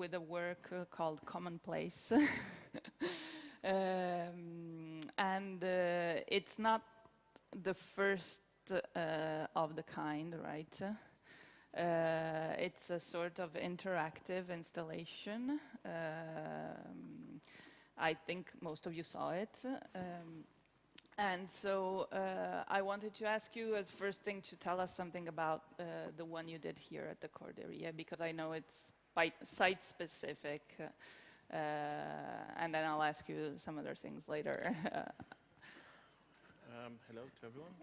with a work called Commonplace. And it's not the first of the kind, right? It's a sort of interactive installation. I think most of you saw it. And so I wanted to ask you as first thing to tell us something about the one you did here at the Corderia, because I know it's site specific. And then I'll ask you some other things later. Hello to everyone.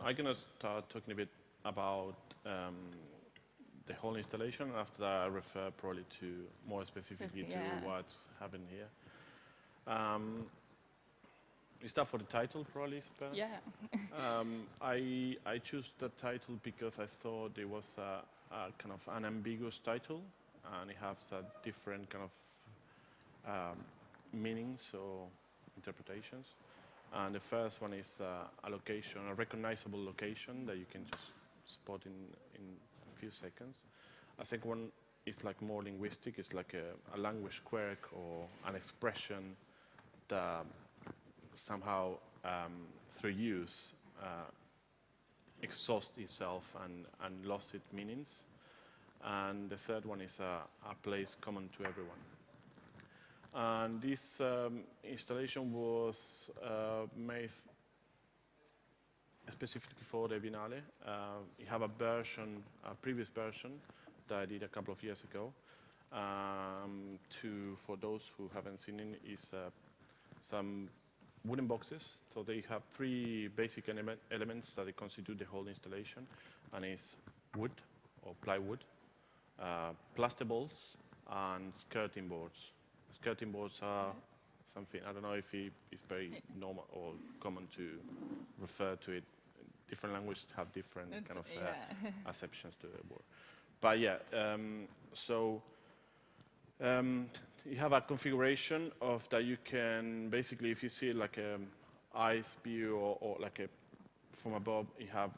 I'm going to start talking a bit about the whole installation. After that, I refer probably to more specifically to what's happening here. We start for the title, probably, Sper. Yeah. I choose the title because I thought it was a kind of an ambiguous title, and it has a different kind of meanings or interpretations. And the first one is a location, a recognizable location that you can just spot in a few seconds. A second one is like more linguistic. It's like a language quirk or an expression that somehow through use exhausts itself and lost its meanings. And the third one is a place common to everyone. And this installation was made specifically for the Biennale. We have a version, a previous version that I did a couple of years ago. For those who haven't seen it, is some wooden boxes. So they have three basic elements that they constitute the whole installation, and it's wood or plywood, plaster balls, and skirting boards. Skirting boards are something, I don't know if it's very normal or common to refer to it. Different languages have different kind of acceptions to the word. But yeah, you have a configuration of that you can basically, if you see it like a eyes view or like a from above, you have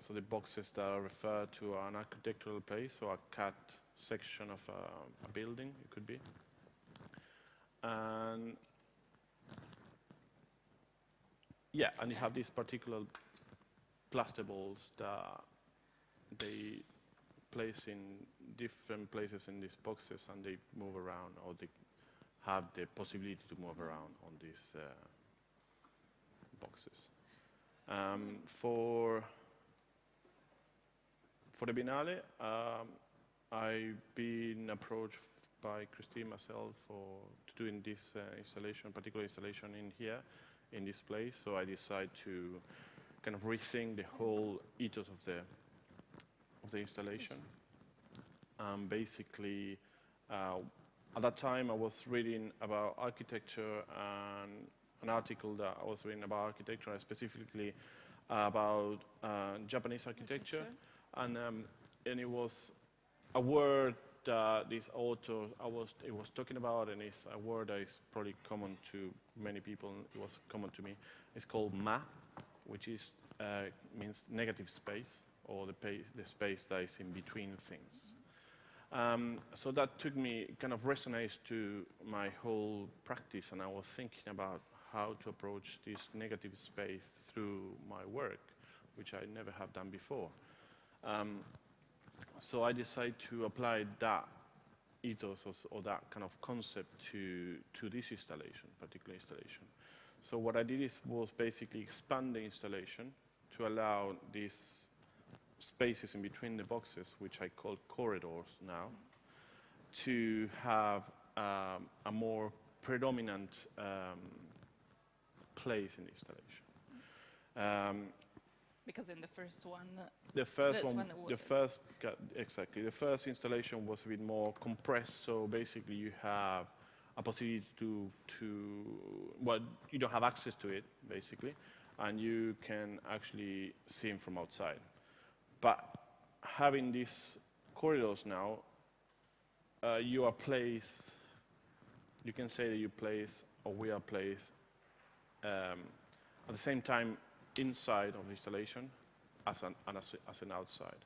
so the boxes that refer to an architectural place or a cut section of a building, it could be. And yeah, and you have these particular plaster balls that they place in different places in these boxes, and they move around, or they have the possibility to move around on these boxes. For the Biennale, I've been approached by Christine myself to doing this particular installation in here, in this place. So I decided to kind of rethink the whole ethos of the installation. Basically, at that time I was reading about architecture, and an article that I was reading about architecture, specifically about Japanese architecture. And it was a word that this author it was talking about, and it's a word that is probably common to many people. It was common to me. It's called ma, which means negative space, or the space that is in between things. So that took me, kind of resonates to my whole practice, and I was thinking about how to approach this negative space through my work, which I never have done before. So I decided to apply that ethos or that kind of concept to this installation, particular installation. So what I did was basically expand the installation to allow these spaces in between the boxes, which I call corridors now, to have a more predominant place in the installation. Because in the first one, the first installation was a bit more compressed. So basically, you have a possibility well, you don't have access to it basically, and you can actually see it from outside. But having these corridors now, you can say that you place, or we are placed, at the same time inside of the installation as an outside.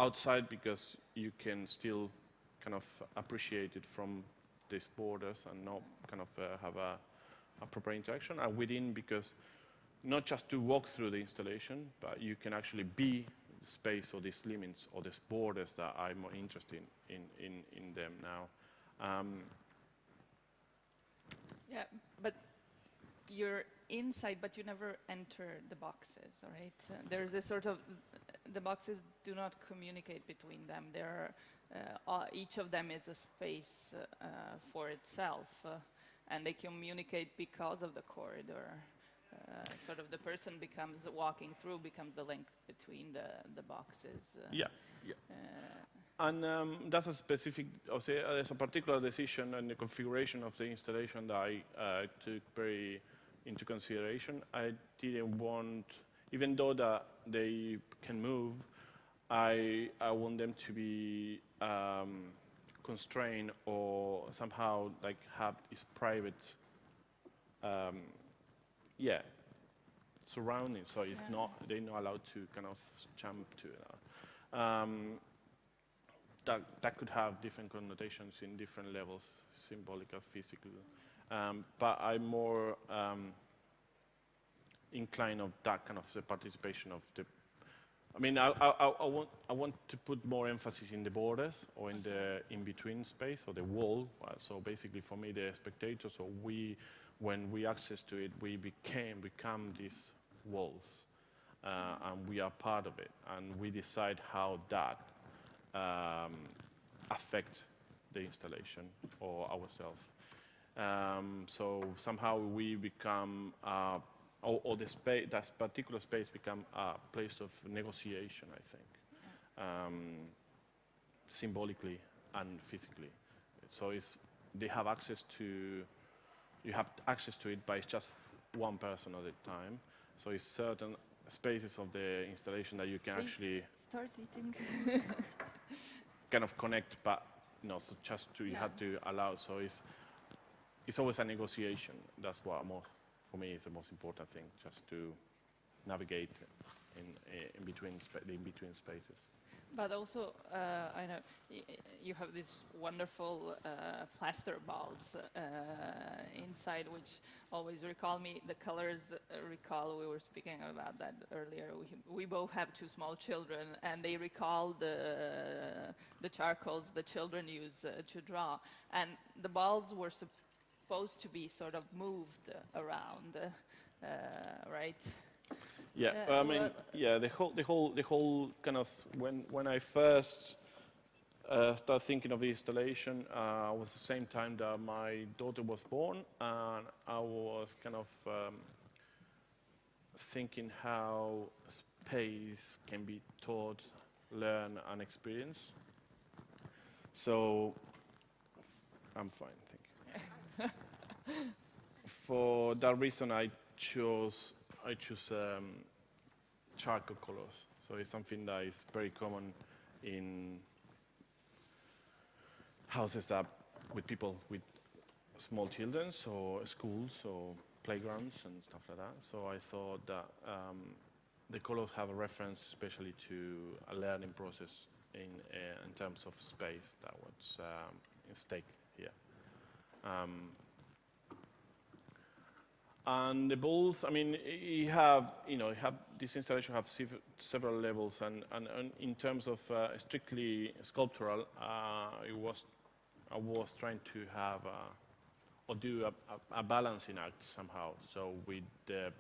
outside because you can still kind of appreciate it from these borders and not kind of have a proper interaction, and within because not just to walk through the installation, but you can actually be the space or these limits or these borders that I'm more interested in them now. Yeah, but you're inside, but you never enter the boxes, right? There's this sort of, the boxes do not communicate between them. Each of them is a space for itself, and they communicate because of the corridor. Sort of the person walking through becomes the link between the boxes. Yeah. And that's a specific, there's a particular decision and the configuration of the installation that I took very into consideration. I didn't want, even though that they can move, I want them to be constrained or somehow like have its private, surroundings. So it's they're not allowed to kind of jump to it. That could have different connotations in different levels, symbolic or physical. But I'm more inclined of that kind of the participation of the. I mean, I want to put more emphasis in the borders or in the in-between space or the wall. So basically, for me, the spectator. So when we access to it, we become these walls, and we are part of it, and we decide how that affect the installation or ourselves. So somehow we become, or the space, that particular space become a place of negotiation, I think, symbolically and physically. So they have access to, you have access to it, but it's just one person at a time. So it's certain spaces of the installation that you can Please actually start eating. kind of connect, but so just to you have to allow. So it's always a negotiation. That's what for me is the most important thing, just to navigate in between the in-between spaces. But also, I know you have these wonderful plaster balls inside, which always recall me. The colors recall. We were speaking about that earlier. We both have two small children, and they recall the charcoals the children use to draw. And the balls were supposed to be sort of moved around, right? Yeah, I mean, the whole kind of when I first started thinking of the installation was the same time that my daughter was born, and I was kind of thinking how space can be taught, learned, and experienced. So I'm fine, thank you. For that reason, I choose charcoal colors. So it's something that is very common in houses that with people with small children, or schools, or playgrounds and stuff like that. So I thought that the colors have a reference, especially to a learning process in terms of space that was in stake here. And the balls, I mean, this installation have several levels, and in terms of strictly sculptural, I was trying to have or do a balancing act somehow. So with the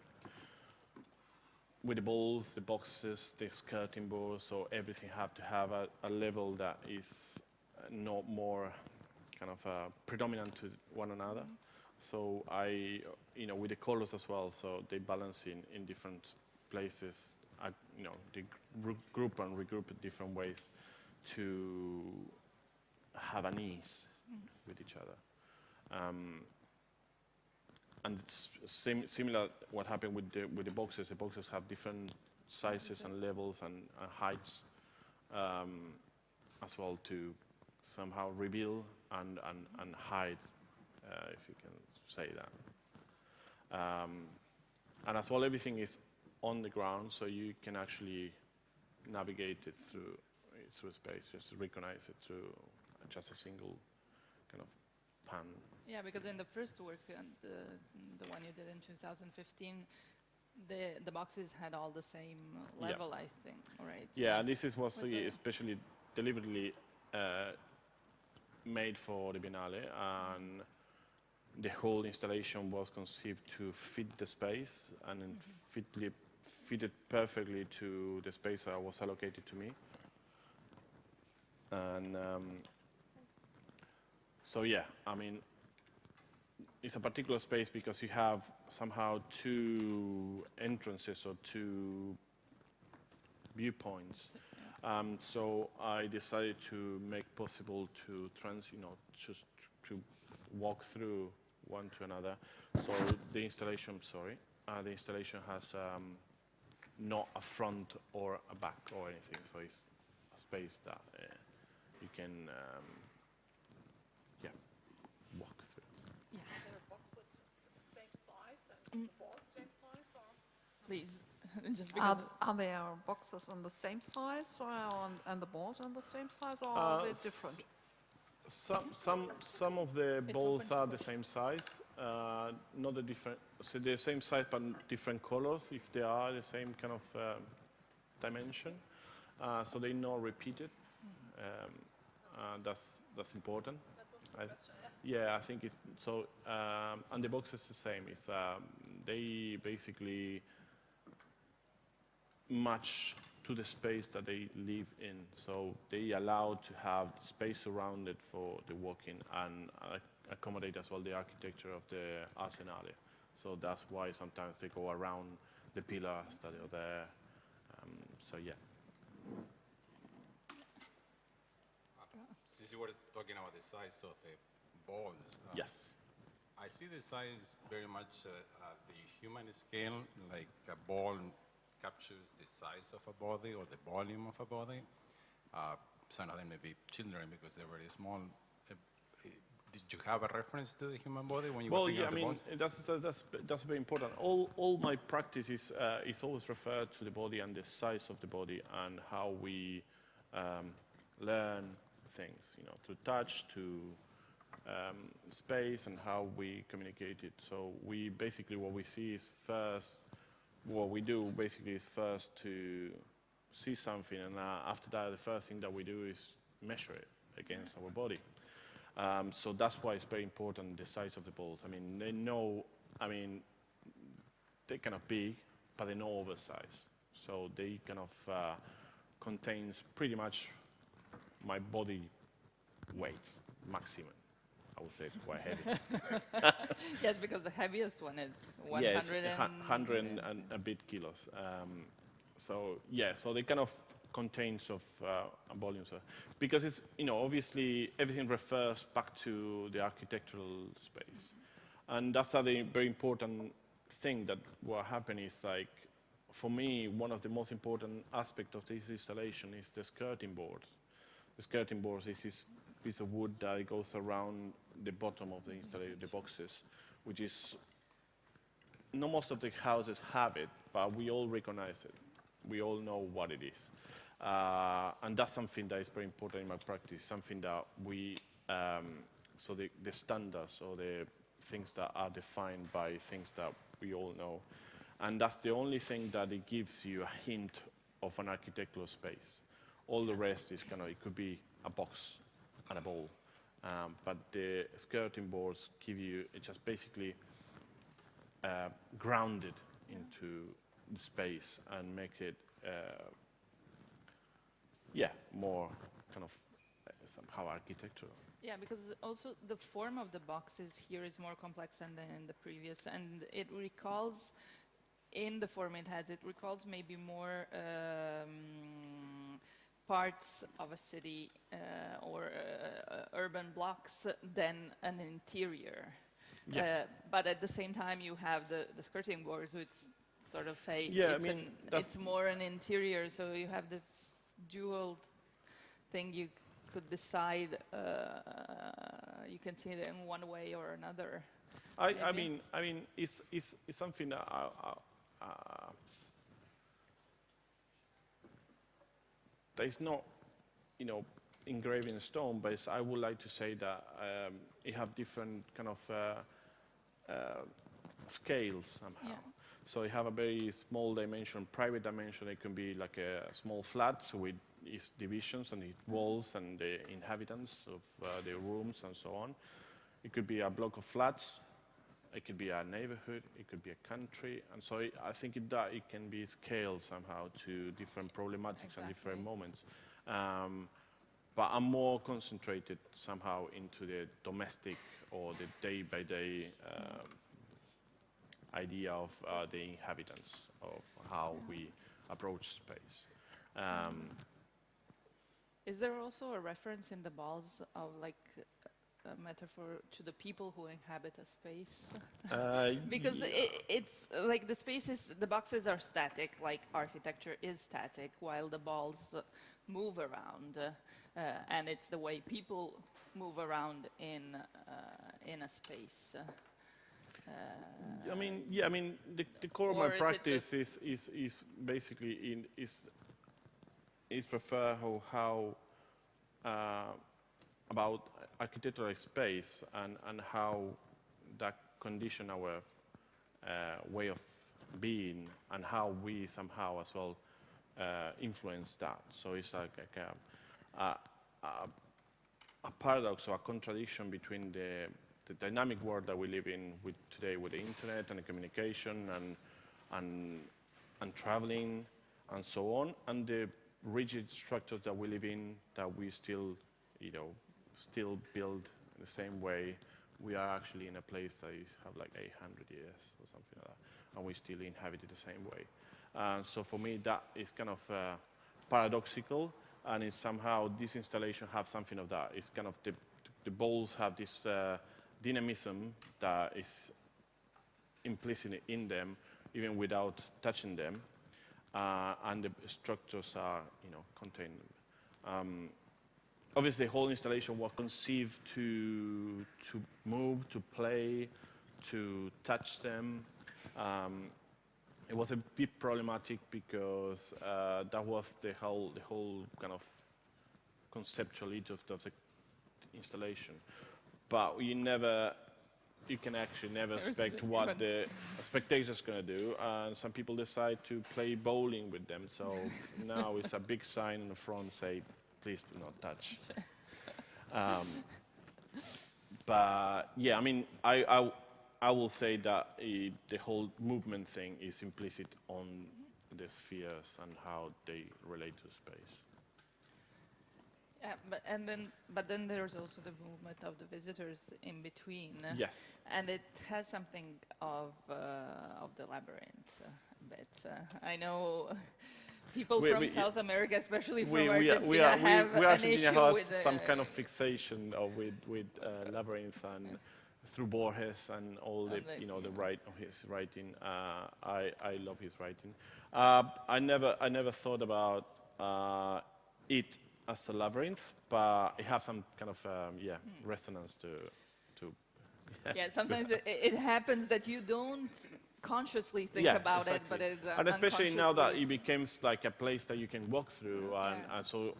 balls, the boxes, the skirting boards, so everything have to have a level that is not more kind of predominant to one another. So with the colors as well, so they balance in different places. They group and regroup in different ways to have an ease with each other. And it's similar what happened with the boxes. The boxes have different sizes and levels and heights as well to somehow reveal and hide, if you can say that. And as well, everything is on the ground, so you can actually navigate it through through space, just recognize it through just a single kind of pan. Yeah, because in the first work, the one you did in 2015, the boxes had all the same level, I think, right? Yeah, and this was Was it- especially deliberately made for the Biennale, and the whole installation was conceived to fit the space and then fitted perfectly to the space that was allocated to me. And so yeah, I mean, it's a particular space because you have somehow two entrances or two viewpoints. So I decided to make possible to just to walk through one to another. So the installation, the installation has not a front or a back or anything. So it's a space that you can, walk through. Yeah. Are the boxes the same size and the walls same size, or Please, just because. are there boxes on the same size, or and the balls on the same size, or are they different? Some of the It's balls open are to the same size, not the different. So the same size but different colors. If they are the same kind of dimension, so they're not repeated. That's important. That was the question. Yeah. Yeah, I think it's so. And the box is the same. It's they basically match to the space that they live in. So they allow to have space around it for the walking and accommodate as well the architecture of the Arsenale. So that's why sometimes they go around the pillars that are there. So yeah. Since you were talking about the size of the balls, Yes. I see the size very much at the human scale, like a ball captures the size of a body or the volume of a body. Some of them may be children because they're very small. Did you have a reference to the human body when you were Well, thinking yeah, I of the mean, balls? that's very important. All my practice is always referred to the body and the size of the body and how we learn things, through touch, to space, and how we communicate it. So we basically what we see is first, what we do basically is first to see something, and after that, the first thing that we do is measure it against our body. So that's why it's very important, the size of the balls. I mean, they're kind of big, but they're not oversized. So they kind of contains pretty much my body weight, maximum. I would say it's quite heavy. Yes, because the heaviest one is Yeah, it's 100 100 and a bit kilos. So they kind of contains of volumes, because it's obviously everything refers back to the architectural space, and that's a very important thing that what happened is, like, for me, one of the most important aspects of this installation is the skirting board. The skirting board is this piece of wood that goes around the bottom of the installation, the boxes, which is, not most of the houses have it, but we all recognize it. We all know what it is. And that's something that is very important in my practice, something that we, so the standards or the things that are defined by things that we all know. And that's the only thing that it gives you a hint of an architectural space. All the rest is it could be a box and a ball. But the skirting boards give you, it's just basically grounded into the space and make it, more kind of somehow architectural. Yeah, because also the form of the boxes here is more complex than in the previous, and it recalls, in the form it has, it recalls maybe more parts of a city or urban blocks than an interior. Yeah. But at the same time, you have the skirting boards, which sort of say it's more an interior, so you have this dual thing. You could decide, you can see it in one way or another. I mean, it's something that that is not engraved in stone, but I would like to say that it have different kind of scales somehow. Yeah. So you have a very small dimension, private dimension. It can be like a small flat with its divisions and its walls and the inhabitants of the rooms and so on. It could be a block of flats. It could be a neighborhood. It could be a country. And so I think it can be scaled somehow to different problematics and different Exactly. moments. But I'm more concentrated somehow into the domestic or the day-by-day idea of the inhabitants, of how we approach space. Is there also a reference in the balls of like a metaphor to the people who inhabit a space? Because it's like the boxes are static, like architecture is static, while the balls move around, and it's the way people move around in a space. The core of Or my is it practice is basically is refer how about architectural space and how that condition our way of being and how we somehow as well influence that. So it's like a paradox or a contradiction between the dynamic world that we live in today with the internet and the communication and traveling and so on, and the rigid structures that we live in that we still build in the same way. We are actually in a place that have like 800 years or something like that, and we still inhabit it the same way. So for me, that is kind of paradoxical, and it's somehow this installation have something of that. It's kind of the balls have this dynamism that is implicit in them, even without touching them, and the structures are, contain them. Obviously, the whole installation was conceived to move, to play, to touch them. It was a bit problematic because that was the whole kind of conceptuality of the installation. But you can actually never expect what the spectator's going to do. And some people decide to play bowling with them. So now it's a big sign in the front say, please do not touch. But yeah, I will say that the whole movement thing is implicit on the spheres and how they relate to space. Yeah, but then there's also the movement of the visitors in between. Yes. And it has something of the labyrinth a bit. I know people from South America, especially from Argentina, have an issue with some kind of fixation with labyrinth and through Borges and all the his writing. I love his writing. I never thought about it as a labyrinth, but it has some kind of resonance to. Yeah, sometimes it happens that you don't consciously think about it, but it and especially now that it becomes like a place that you can walk through, and so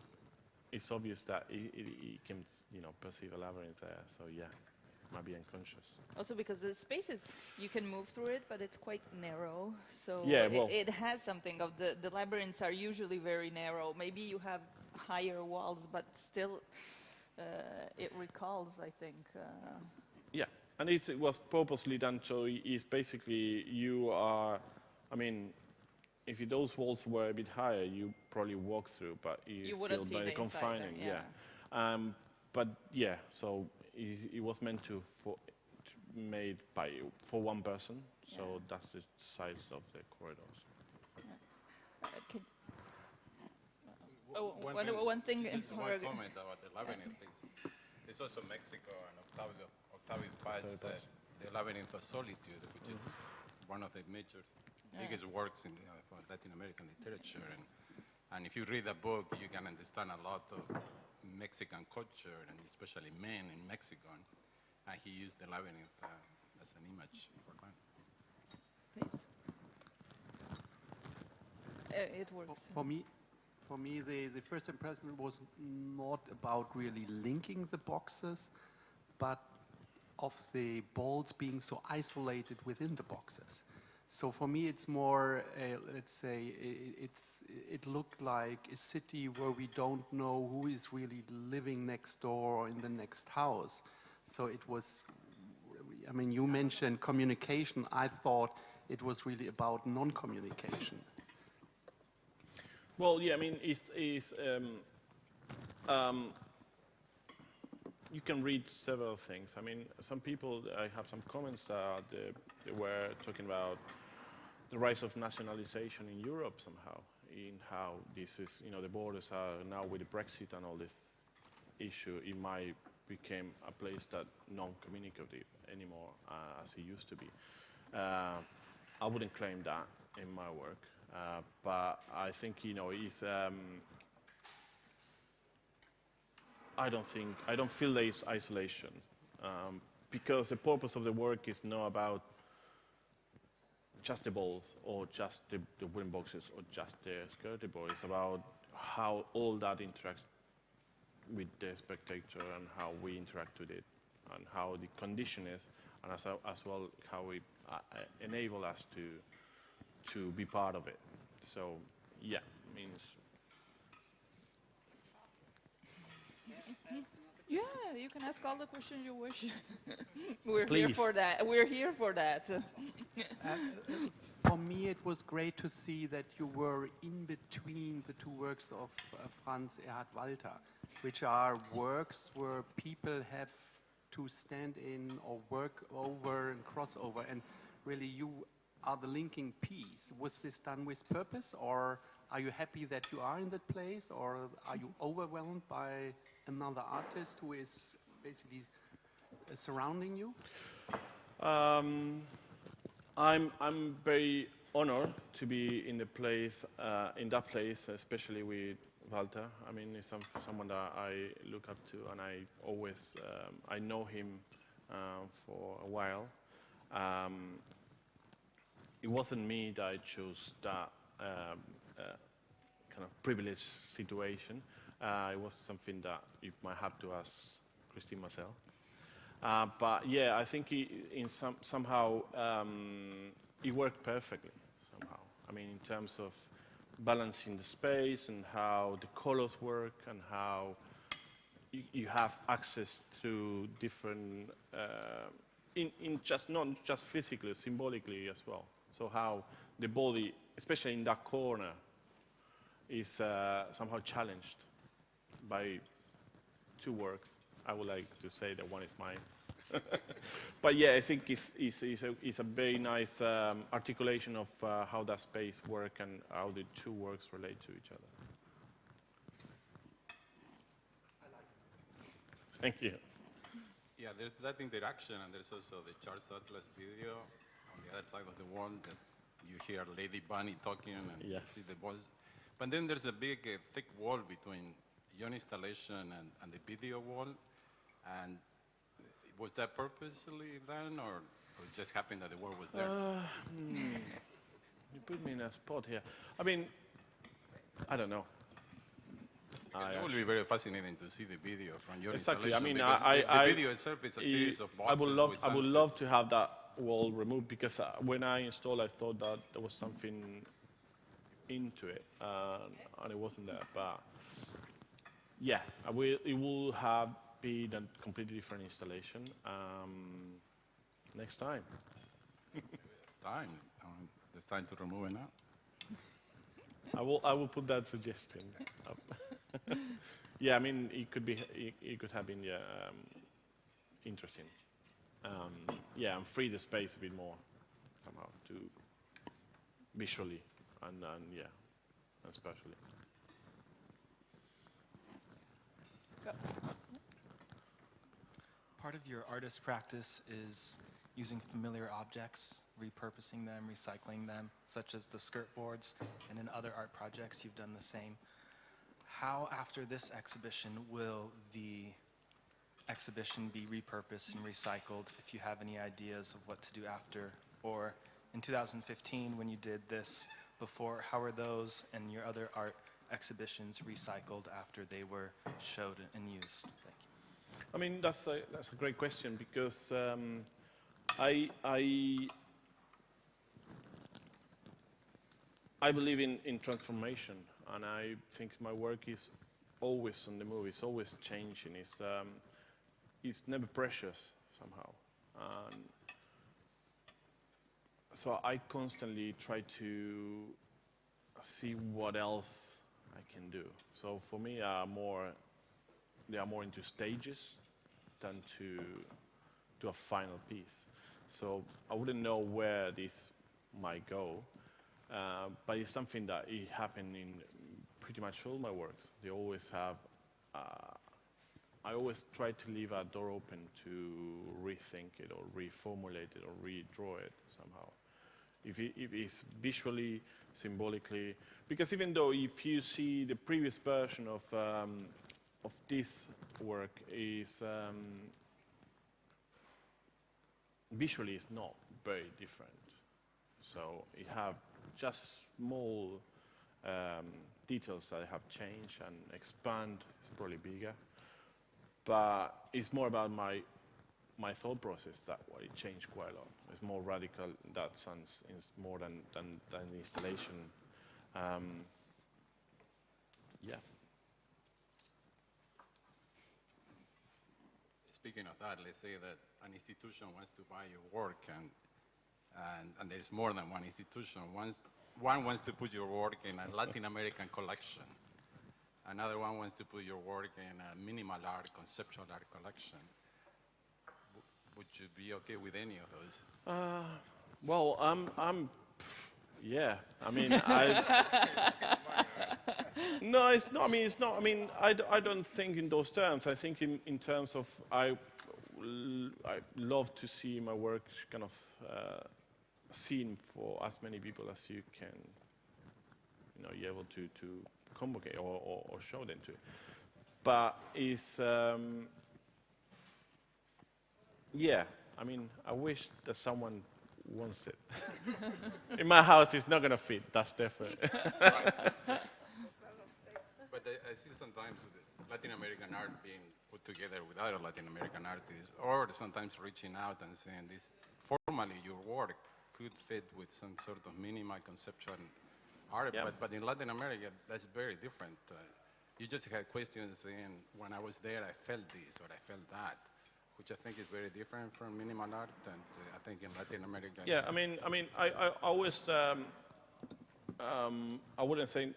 it's obvious that it can perceive a labyrinth there. So yeah, it might be unconscious. Also because the spaces you can move through it, but it's quite narrow. So it has something of the labyrinths are usually very narrow. Maybe you have higher walls, but still it recalls, I think. Yeah, and it was purposely done, so it's basically you are, if those walls were a bit higher, you probably walk through, but you feel by the confining, but yeah, so it was meant made for one person, so that's the size of the corridors. One thing. Just one comment about the labyrinth is it's also Mexico, and Octavio Paz, the Labyrinth of Solitude, which is one of the biggest works in for Latin American literature. And if you read the book, you can understand a lot of Mexican culture, and especially men in Mexico. And he used the labyrinth as an image for that. Please. It works. For me, for me, the first impression was not about really linking the boxes, but of the balls being so isolated within the boxes. So for me, it's more, let's say, it looked like a city where we don't know who is really living next door or in the next house. So it was, I mean, you mentioned communication. I thought it was really about non-communication. Well, yeah, I mean, you can read several things. I mean, some people, I have some comments that they were talking about the rise of nationalization in Europe somehow, in how this is, you know, the borders are now with the Brexit and all this issue, it might become a place that non-communicative anymore as it used to be. I wouldn't claim that in my work, but I think, you know, it's, I don't feel there is isolation, because the purpose of the work is not about just the balls or just the wooden boxes or just the skirting board. It's about how all that interacts with the spectator and how we interact with it and how the condition is, and as well how we enable us to be part of it. So yeah, means. Yeah, you can ask all the questions you wish. We're here Please. for that. We're here for that. For me, it was great to see that you were in between the two works of Franz Erhard Walter, which are works where people have to stand in or work over and cross over, and really you are the linking piece. Was this done with purpose, or are you happy that you are in that place, or are you overwhelmed by another artist who is basically surrounding you? I'm very honored to be in the place, in that place, especially with Walter. I mean, he's someone that I look up to, and I always, I know him for a while. It wasn't me that I chose that kind of privileged situation. It was something that you might have to ask Christine myself. But yeah, I think somehow it worked perfectly somehow. I mean, in terms of balancing the space and how the colors work and how you have access to different, not just physically, symbolically as well. So how the body, especially in that corner, is somehow challenged by two works. I would like to say that one is mine. But yeah, I think it's a very nice articulation of how that space works and how the two works relate to each other. Thank you. Yeah, there's that interaction, and there's also the Charles Atlas video on the other side of the wall that you hear Lady Bunny talking and Yes. you see the voice. But then there's a big, thick wall between your installation and the video wall. And was that purposely done, or it just happened that the wall was there? You put me in a spot here. I mean, I don't know. It would be very fascinating to see the video from your Exactly. I installation. mean, because the video itself is a series of boxes. I would love to have that wall removed, because when I installed, I thought that there was something into it, and it wasn't there. But yeah, it will have been a completely different installation next time. It's time. It's time to remove it now. I will put that suggestion up. Yeah, I mean, it could have been interesting. Yeah, and free the space a bit more somehow to visually and yeah, and spatially. Go. Part of your artist practice is using familiar objects, repurposing them, recycling them, such as the skirt boards, and in other art projects you've done the same. How, after this exhibition, will the exhibition be repurposed and recycled, if you have any ideas of what to do after? Or in 2015, when you did this before, how are those and your other art exhibitions recycled after they were showed and used? Thank you. I mean, that's a great question because I believe in transformation, and I think my work is always on the move. It's always changing. It's never precious somehow. And so I constantly try to see what else I can do. So for me, they are more into stages than to a final piece. So I wouldn't know where this might go, but it's something that it happened in pretty much all my works. They always have. I always try to leave a door open to rethink it or reformulate it or redraw it somehow. If it's visually, symbolically, because even though if you see the previous version of this work is visually it's not very different. So you have just small details that have changed and expand. It's probably bigger, but it's more about my thought process that what it changed quite a lot. It's more radical in that sense. It's more than the installation. Yeah. Speaking of that, let's say that an institution wants to buy your work, and there's more than one institution. One wants to put your work in a Latin American collection. Another one wants to put your work in a minimal art, conceptual art collection. Would you be okay with any of those? Well, yeah. I mean, no, it's not. I mean, it's not. I mean, I don't think in those terms. I think in terms of I love to see my work kind of seen for as many people as you can. You know, you're able to convocate or show them to. But it's yeah. I mean, I wish that someone wants it. In my house, it's not going to fit. That's definitely. But I see sometimes Latin American art being put together with other Latin American artists, or sometimes reaching out and saying this. Formally, your work could fit with some sort of minimal conceptual art, Yeah. but in Latin America, that's very different. You just had questions saying, when I was there, I felt this or I felt that, which I think is very different from minimal art, and I think in Latin America. Yeah, I mean, I always, I wouldn't say,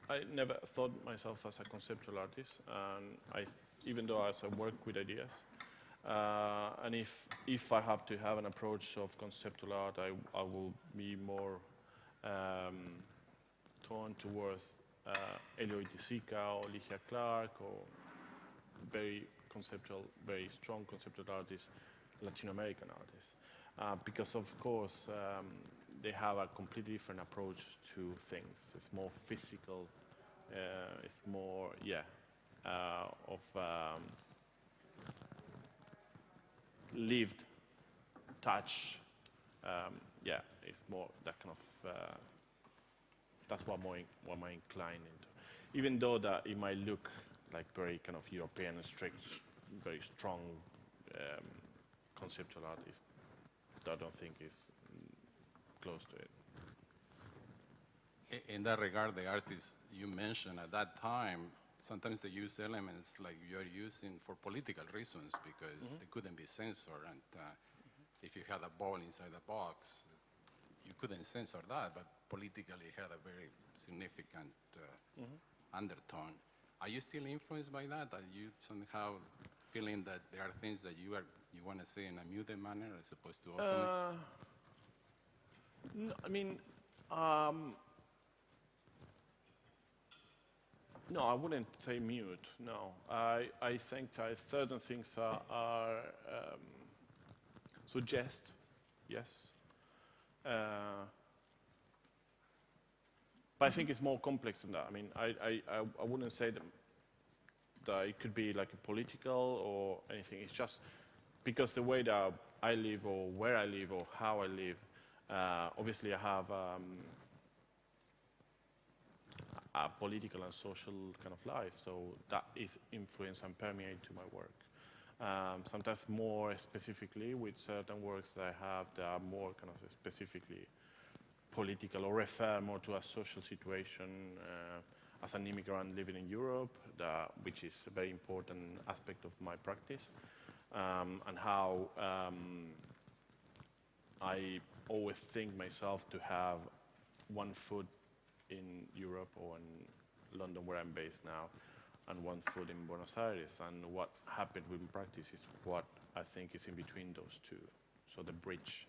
I never thought myself as a conceptual artist, and even though I work with ideas, and if I have to have an approach of conceptual art, I will be more torn towards Elio Itisica or Ligia Clark or very conceptual, very strong conceptual artists, Latin American artists, because of course they have a completely different approach to things. It's more physical. It's more, of lived touch. It's more that kind of. That's what I'm inclined into. Even though that it might look like very kind of European, strict, very strong conceptual artist, I don't think is close to it. In that regard, the artists you mentioned at that time, sometimes they use elements like you're using for political reasons because they couldn't be censored. And if you had a ball inside a box, you couldn't censor that, but politically it had a very significant undertone. Are you still influenced by that? Are you somehow feeling that there are things that you want to say in a muted manner as opposed to openly? No, I mean, no, I wouldn't say mute. No, I think that certain things are suggest, yes. But I think it's more complex than that. I mean, I wouldn't say that it could be like a political or anything. It's just because the way that I live or where I live or how I live, obviously I have a political and social kind of life. So that is influence and permeate to my work. Sometimes more specifically with certain works that I have that are more kind of specifically political or refer more to a social situation as an immigrant living in Europe, which is a very important aspect of my practice, and how I always think myself to have one foot in Europe or in London, where I'm based now, and one foot in Buenos Aires. And what happened with practice is what I think is in between those two, so the bridge.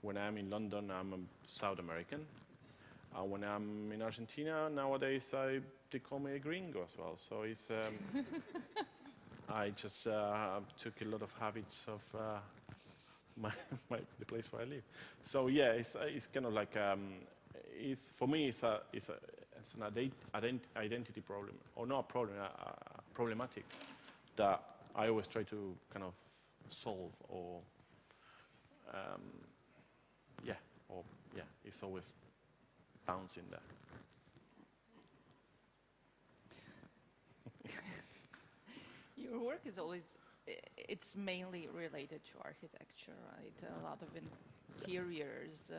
When I'm in London, I'm a South American. When I'm in Argentina, nowadays they call me a gringo as well. So it's, I just took a lot of habits of the place where I live. So yeah, it's kind of like, for me, it's an identity problem, or not a problem, problematic that I always try to kind of solve, or it's always bouncing there. Your work is always, it's mainly related to architecture, right? A lot of interiors.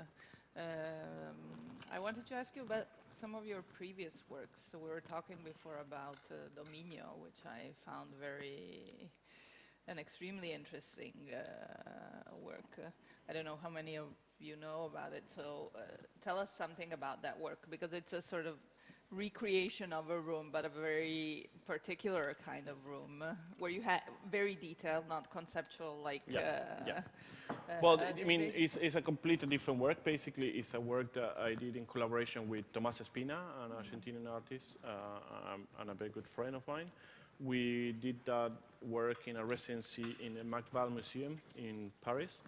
I wanted to ask you about some of your previous works. So we were talking before about Dominio, which I found an extremely interesting work. I don't know how many of you know about it, so tell us something about that work, because it's a sort of recreation of a room, but a very particular kind of room, where you had very detailed, not conceptual, like... Well, I mean, it's a completely different work. Basically, it's a work that I did in collaboration with Tomás Espina, an Argentinian artist, and a very good friend of mine. We did that work in a residency in the McVal Museum in Paris.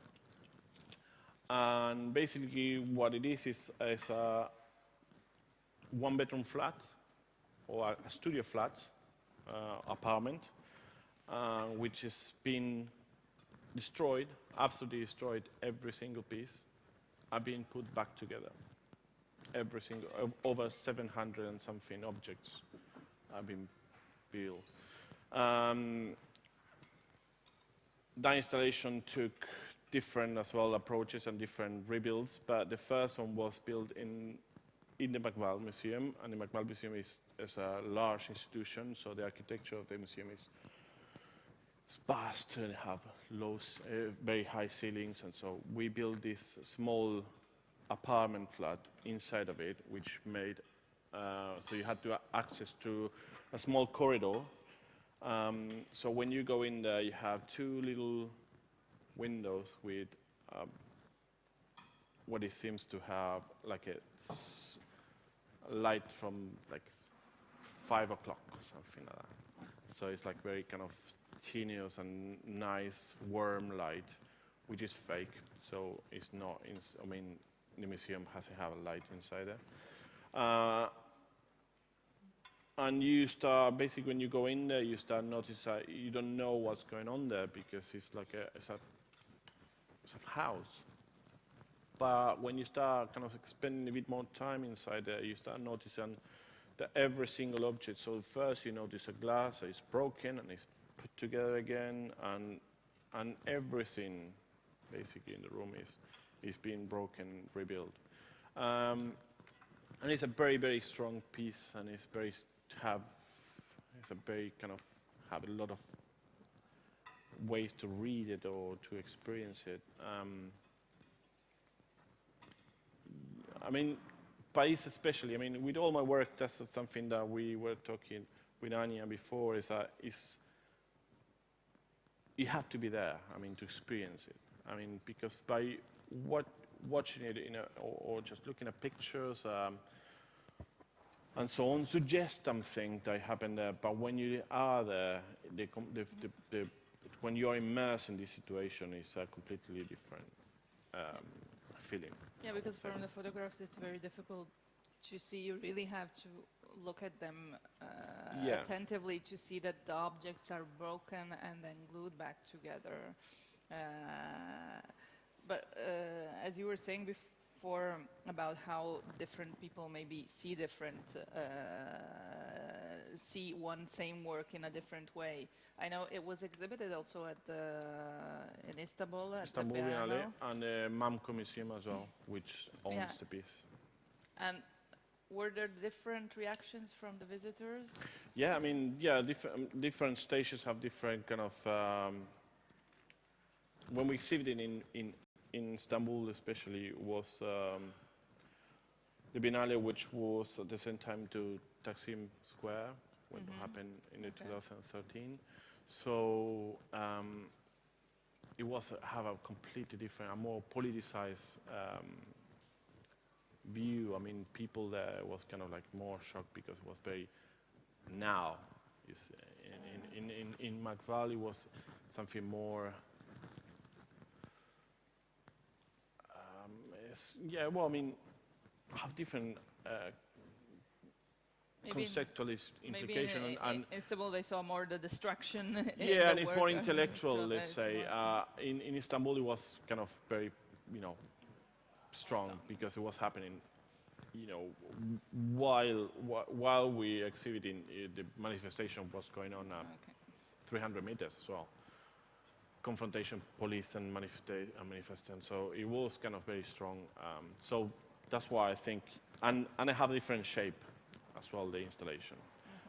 And basically what it is a one-bedroom flat, or a studio flat, apartment, which has been destroyed, absolutely destroyed. Every single piece are being put back together. Every single, over 700 and something objects have been built. That installation took different as well approaches and different rebuilds, but the first one was built in the McVal Museum, and the McVal Museum is a large institution, so the architecture of the museum is vast and have very high ceilings, and so we built this small apartment flat inside of it, which made, so you had to access to a small corridor. So when you go in there, you have two little windows with what it seems to have like a light from like 5 o'clock or something like that. So it's like very kind of tenuous and nice warm light, which is fake. So it's not, I mean, the museum has to have a light inside there. And you start, basically when you go in there, you start noticing you don't know what's going on there, because it's like it's a house. But when you start kind of spending a bit more time inside there, you start noticing that every single object, so first you notice a glass that is broken and it's put together again, and everything basically in the room is being broken, rebuilt. And it's a very, very strong piece, and it's a very kind of have a lot of ways to read it or to experience it. I mean, País especially, I mean, with all my work, that's something that we were talking with Anya before, is you have to be there, I mean, to experience it. I mean, because by watching it or just looking at pictures and so on, suggests something that happened there, but when you are there, when you're immersed in this situation, it's a completely different feeling. Yeah, because from the photographs it's very difficult to see. You really have to look at them attentively to see that the objects are broken and then glued back together. But as you were saying before about how different people maybe see see one same work in a different way. I know it was exhibited also in Istanbul at Istanbul the Biennale Biennale. and the Mamco Museum as well, which owns Yeah. the piece. And were there different reactions from the visitors? Yeah, I mean, yeah, different stations have different kind of. When we exhibited in Istanbul, especially, was the Biennale, which was at the same time to Taksim Square, when it happened in the 2013. So it was have a completely different, a more politicized view. I mean, people there was kind of like more shocked because it was very now. In Mac Valley was something more. Yeah, well, I mean, have different Maybe conceptualist maybe implication and in Istanbul they saw more the destruction. in yeah, the and it's work. more intellectual, let's It's say. more- In Istanbul, it was kind of very, strong because it was happening, while we exhibiting, the manifestation was going on at Okay. 300 meters as well. Confrontation, police, and manifestants. So it was kind of very strong. So that's why I think, and I have a different shape as well. The installation,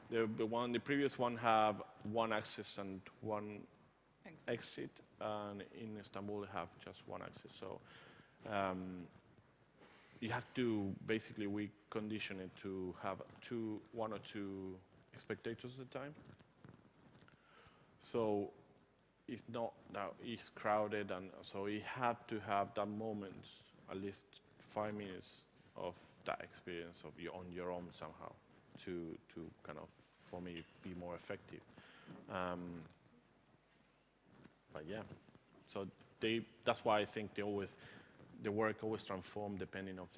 the previous one have one axis and one exit, and in Istanbul they have just one axis. So you have to basically we condition it to have one or two spectators at a time. So it's not that it's crowded, and so you have to have that moment, at least 5 minutes of that experience of you on your own somehow, to kind of, for me, be more effective. But yeah, so that's why I think the work always transform depending of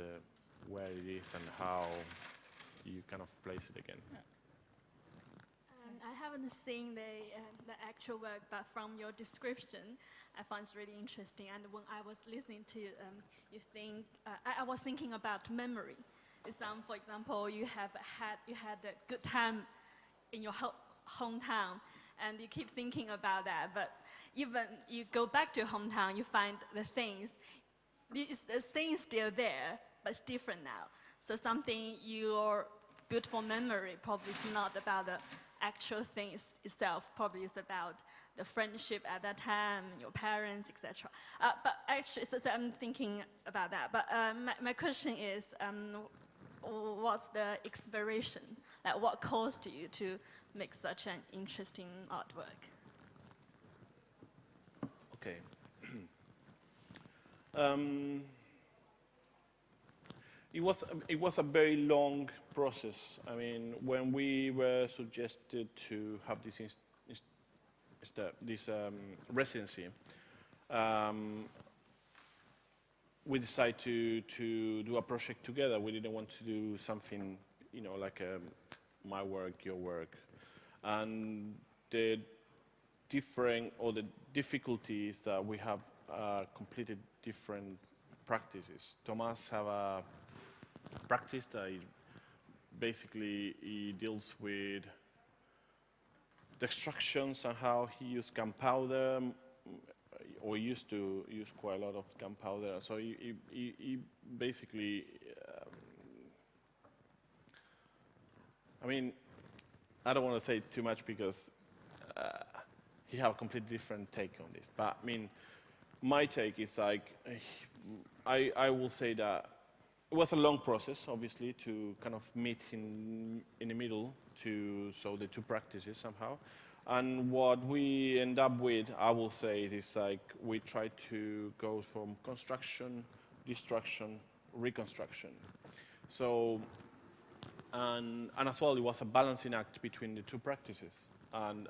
where it is and how you kind of place it again. I haven't seen the actual work, but from your description, I found it really interesting. And when I was listening to you think, I was thinking about memory. For example, you had a good time in your hometown, and you keep thinking about that. But even you go back to your hometown, you find the things. The thing is still there, but it's different now. So something you're good for memory probably is not about the actual thing itself, probably is about the friendship at that time, your parents, etc. But actually, so I'm thinking about that. But my question is, what's the inspiration? Like, what caused you to make such an interesting artwork? Okay. It was a very long process. I mean, when we were suggested to have this residency, we decided to do a project together. We didn't want to do something, like my work, your work, and the difficulties that we have completely different practices. Thomas have a practice that basically he deals with the extractions and how he used gunpowder, or used to use quite a lot of gunpowder. So he basically, I mean, I don't want to say too much because he have a completely different take on this. But I mean, my take is like, I will say that it was a long process, obviously, to kind of meet in the middle, so the two practices somehow. And what we end up with, I will say, is like we try to go from construction, destruction, reconstruction. So, and as well, it was a balancing act between the two practices. And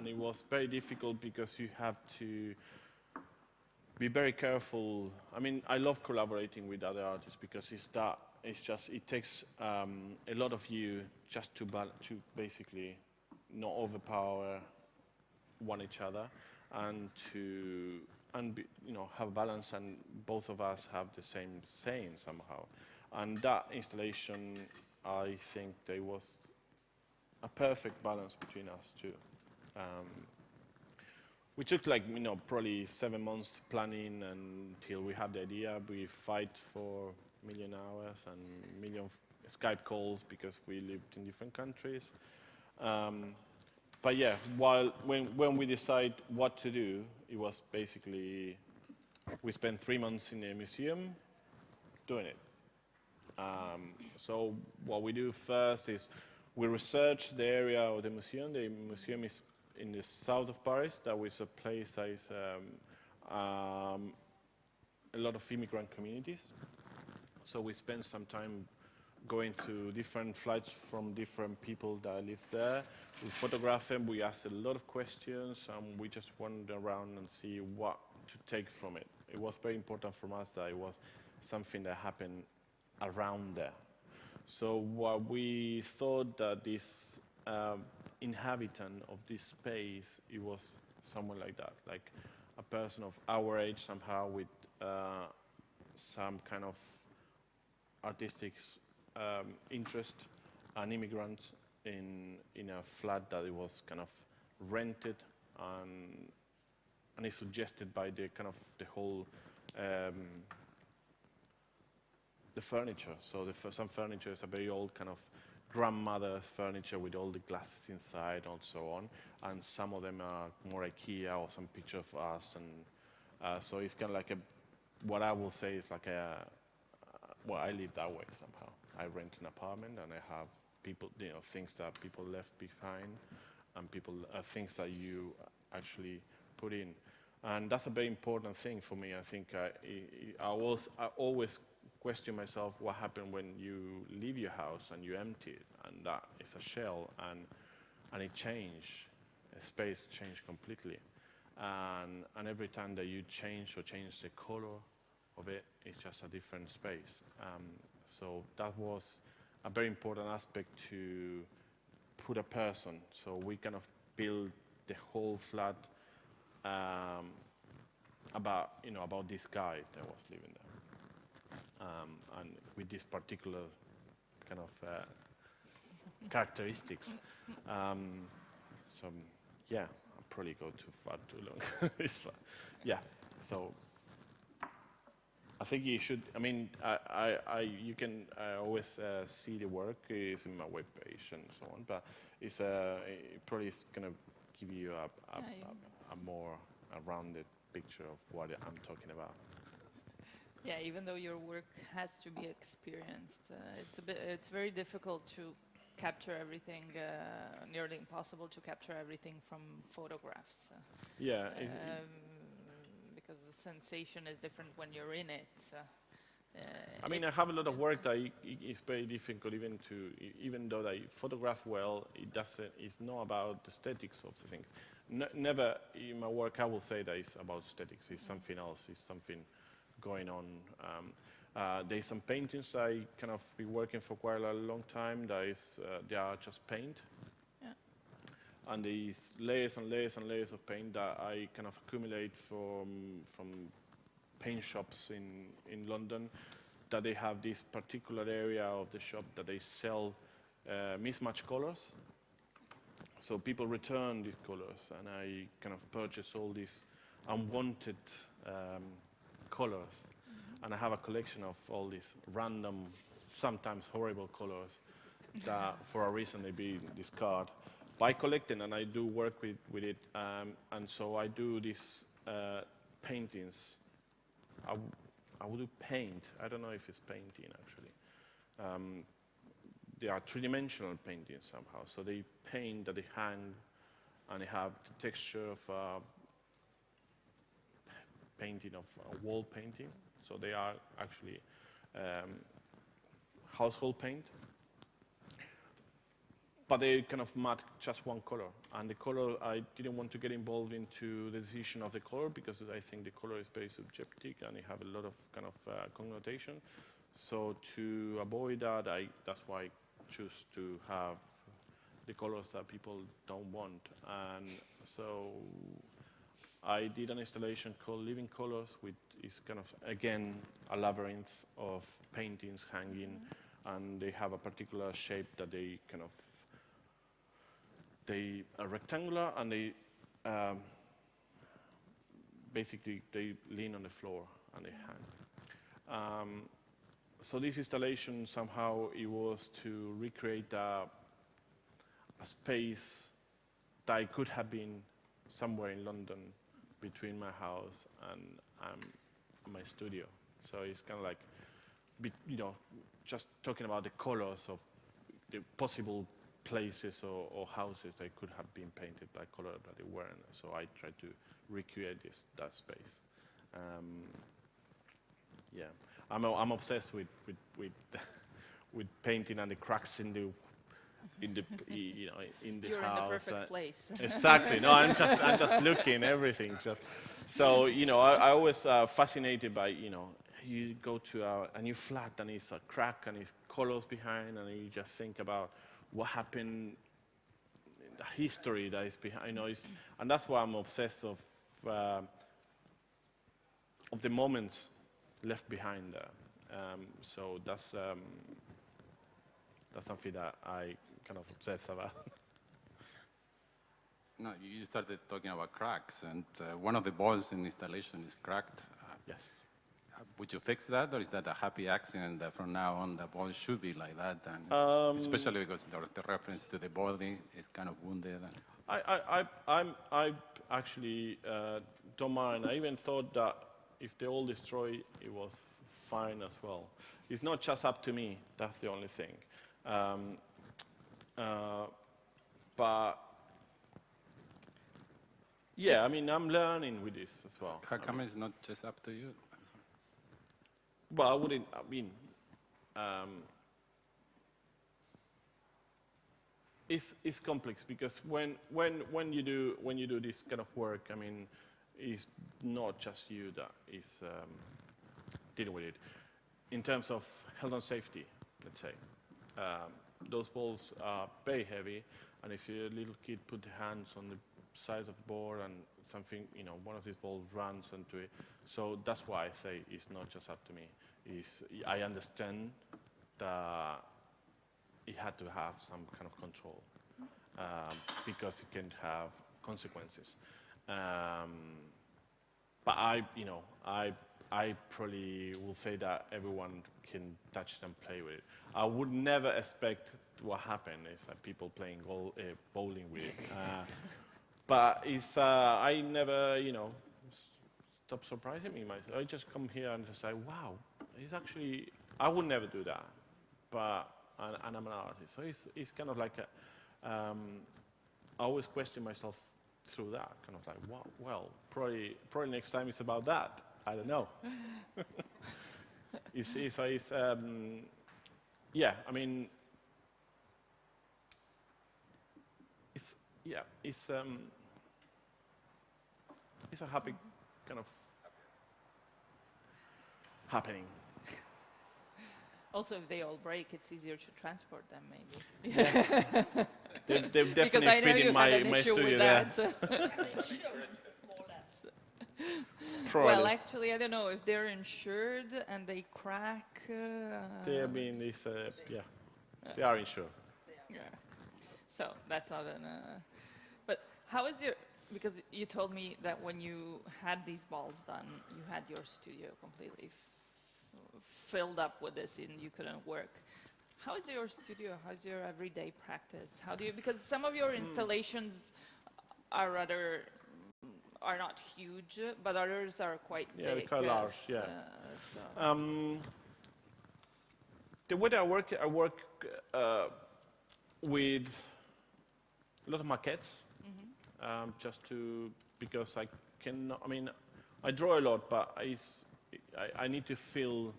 it was very difficult because you have to be very careful. I mean, I love collaborating with other artists because it takes a lot of you just to basically not overpower one each other, and to have balance, and both of us have the same saying somehow. And that installation, I think there was a perfect balance between us two. We took probably 7 months planning until we had the idea. We fight for million hours and million Skype calls because we lived in different countries. But yeah, when we decide what to do, it was basically we spent 3 months in the museum doing it. So what we do first is we research the area of the museum. The museum is in the south of Paris. That was a place that is a lot of immigrant communities. So we spent some time going to different flights from different people that live there. We photograph them, we ask a lot of questions, and we just wander around and see what to take from it. It was very important for us that it was something that happened around there. So what we thought that this inhabitant of this space, it was someone like that, like a person of our age somehow with some kind of artistic interest, an immigrant in a flat that it was kind of rented, and it's suggested by the kind of the whole the furniture. So some furniture is a very old kind of grandmother's furniture with all the glasses inside and so on, and some of them are more IKEA or some picture of us, and so it's kind of like what I will say is like well, I live that way somehow. I rent an apartment and I have people, things that people left behind, and things that you actually put in, and that's a very important thing for me. I think I always question myself what happened when you leave your house and you empty it, and that is a shell, and it changed. The space changed completely, and every time that you change the color of it, it's just a different space. So that was a very important aspect to put a person. So we kind of built the whole flat about this guy that was living there, and with this particular kind of characteristics. So yeah, I'll probably go too far too long. Yeah, so I think you should. I mean, you can always see the work is in my webpage and so on, but it's it probably is gonna give you a more rounded picture of what I'm talking about. Yeah, even though your work has to be experienced, it's very difficult to capture everything, nearly impossible to capture everything from photographs. Yeah. Because the sensation is different when you're in it. I mean, I have a lot of work that is very difficult even though I photograph well, it's not about the aesthetics of the things. Never in my work I will say that it's about aesthetics. It's something else. It's something going on. There's some paintings I kind of been working for quite a long time. They are just paint. Yeah. And there's layers and layers and layers of paint that I kind of accumulate from paint shops in London, that they have this particular area of the shop that they sell mismatched colors. So people return these colors, and I kind of purchase all these unwanted colors. And I have a collection of all these random, sometimes horrible colors that for a reason they be discarded. By collecting, and I do work with it, and so I do these paintings. I would do paint. I don't know if it's painting actually. They are three-dimensional paintings somehow. So they paint that they hang, and they have the texture of painting of a wall painting. So they are actually household paint. But they kind of matte just one color. And the color, I didn't want to get involved into the decision of the color because I think the color is very subjective and it have a lot of kind of connotation. So to avoid that, that's why I choose to have the colors that people don't want. And so I did an installation called Living Colors, which is kind of, again, a labyrinth of paintings hanging, and they have a particular shape that they kind of, they are rectangular, and they basically they lean on the floor and they hang. So this installation, somehow it was to recreate a space that could have been somewhere in London between my house and my studio. So it's kind of like, you know, just talking about the colors of the possible places or houses that could have been painted by color that they weren't. So I tried to recreate that space. Yeah, I'm obsessed with with painting and the cracks in the you know, in the You're house. in the perfect place. Exactly. No, I'm just looking everything. So you know, I always fascinated by, you know, you go to a new flat and it's a crack and it's colors behind, and you just think about what happened, the history that is behind. You know, and that's why I'm obsessed of the moments left behind there. So that's something that I kind of obsess about. No, you started talking about cracks, and one of the balls in the installation is cracked. Yes. Would you fix that, or is that a happy accident that from now on the ball should be like that? And especially because the reference to the body is kind of wounded. I actually don't mind. I even thought that if they all destroy, it was fine as well. It's not just up to me. That's the only thing. But yeah, I mean, I'm learning with this as well. How come it's not just up to you? Well, I wouldn't. I mean, it's complex because when you do this kind of work, I mean, it's not just you that is dealing with it. In terms of health and safety, let's say, those balls are very heavy, and if your little kid put their hands on the side of the board and something, you know, one of these balls runs into it. So that's why I say it's not just up to me. I understand that it had to have some kind of control because it can have consequences. But I probably will say that everyone can touch it and play with it. I would never expect what happened is that people playing bowling with it. But it's, I never, you know, stop surprising me myself. I just come here and just say, wow, it's actually, I would never do that. But, and I'm an artist. So it's kind of like, I always question myself through that, kind of like, wow, well, probably next time it's about that. I don't know. Yeah, I mean, it's a happy kind of happening. Also, if they all break, it's easier to transport them, maybe. Yes. They've Because definitely I know fit you in had an my issue studio with there. that. Insurance is more or less. Probably. Well, actually, I don't know if they're insured and they crack. They have been this, yeah, they are insured. Yeah. So that's not an. But how is your? Because you told me that when you had these balls done, you had your studio completely filled up with this, and you couldn't work. How is your studio? How's your everyday practice? How do you? Because some of your installations are not huge, but others are quite big. Yeah, they're quite large. Yeah. So. The way that I work with a lot of maquettes, just because I cannot. I mean, I draw a lot, but I need to feel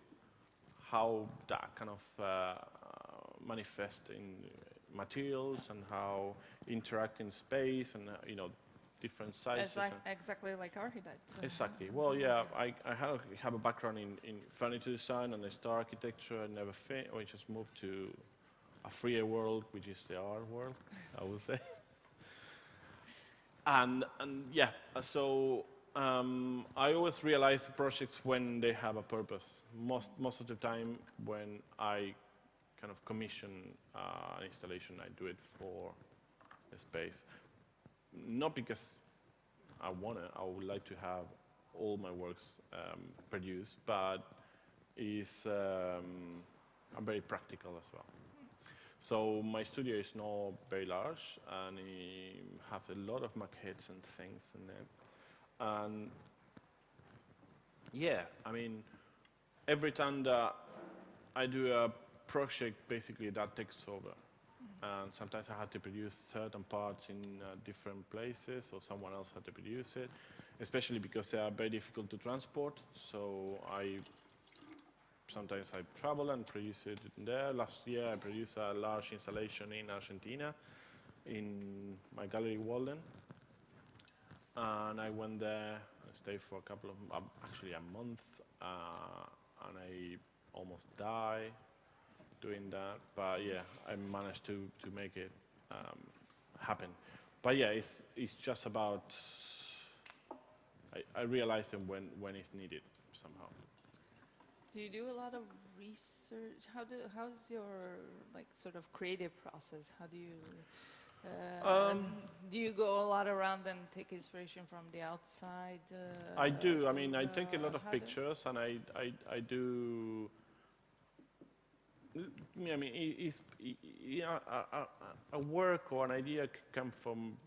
how that kind of manifests in materials and how interact in space and you know, different sizes. Exactly like architects. Exactly. Well, yeah, I have a background in furniture design and star architecture. I just moved to a freer world, which is the art world, I would say. and yeah, so I always realize projects when they have a purpose. Most of the time, when I kind of commission an installation, I do it for a space. Not because I want it. I would like to have all my works produced, but I'm very practical as well. So my studio is not very large, and it has a lot of maquettes and things in it. And yeah, I mean, every time that I do a project, basically that takes over. And sometimes I had to produce certain parts in different places, or someone else had to produce it, especially because they are very difficult to transport. So sometimes I travel and produce it there. Last year I produced a large installation in Argentina, in my gallery Walden. And I went there and stayed for actually a month, and I almost died doing that. But yeah, I managed to make it happen. But yeah, it's just about, I realize them when it's needed somehow. Do you do a lot of research? How's your like sort of creative process? How do you do you go a lot around and take inspiration from the outside? I do. I mean, I or, take a lot of how pictures, and I do. I mean, a work or an idea can come from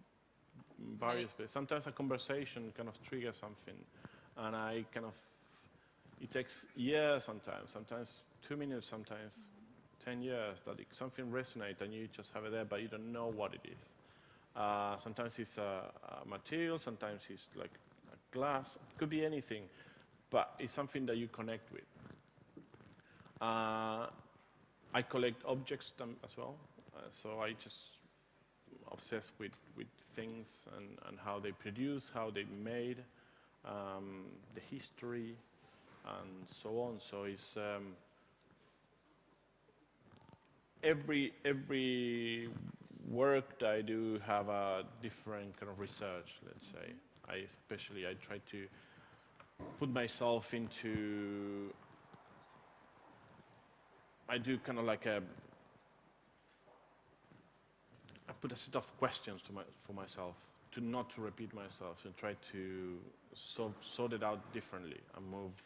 various places. Sometimes a conversation kind of triggers something, and it takes years sometimes 2 minutes, sometimes 10 years, that something resonates and you just have it there, but you don't know what it is. Sometimes it's a material, sometimes it's like a glass, it could be anything, but it's something that you connect with. I collect objects as well, so I just obsessed with things and how they produce, how they made, the history, and so on. So it's every work that I do have a different kind of research, let's say. I try to put myself into, I do kind of like I put a set of questions for myself, not to repeat myself, and try to sort it out differently and move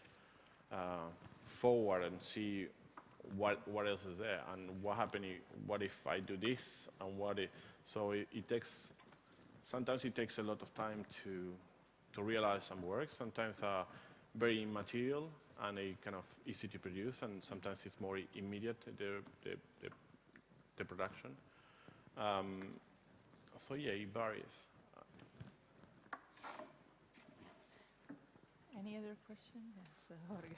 forward and see what else is there and what if I do this, and so it takes, sometimes it takes a lot of time to realize some work. Sometimes are very immaterial and they kind of easy to produce, and sometimes it's more immediate, the production. So yeah, it varies. Any other question? Yes, Jorge.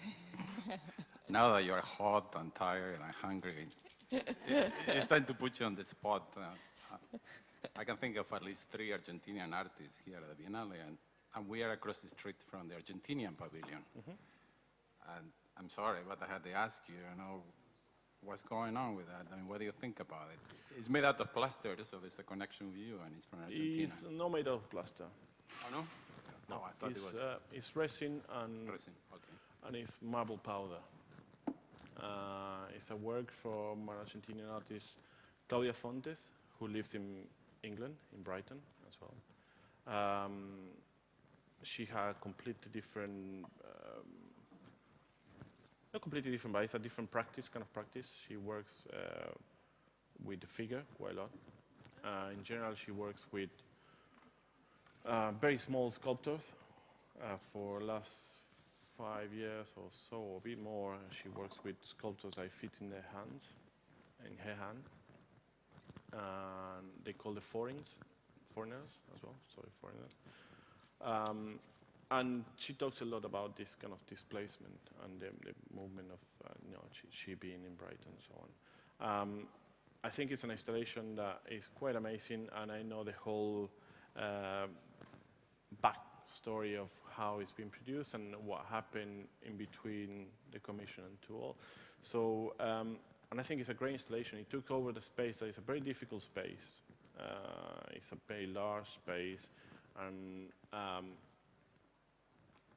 Now that you're hot and tired and hungry, it's time to put you on the spot. I can think of at least 3 Argentinian artists here at the Biennale, and we are across the street from the Argentinian pavilion. And I'm sorry, but I had to ask you, what's going on with that? I mean, what do you think about it? It's made out of plaster, so there's a connection with you, and it's from Argentina. It's not made of plaster. Oh, no? No, I thought it was it's resin and resin. Okay. and it's marble powder. It's a work from an Argentinian artist, Claudia Fontes, who lives in England, in Brighton as well. She had completely different, not completely different, but it's a different kind of practice. She works with the figure quite a lot. In general, she works with very small sculptors. For last 5 years or so, or a bit more, she works with sculptures that fit in her hand. And they call the foreigners as well, foreigners. And she talks a lot about this kind of displacement and the movement of she being in Brighton and so on. I think it's an installation that is quite amazing, and I know the whole backstory of how it's been produced and what happened in between the commission and tour. So, and I think it's a great installation. It took over the space that is a very difficult space. It's a very large space, And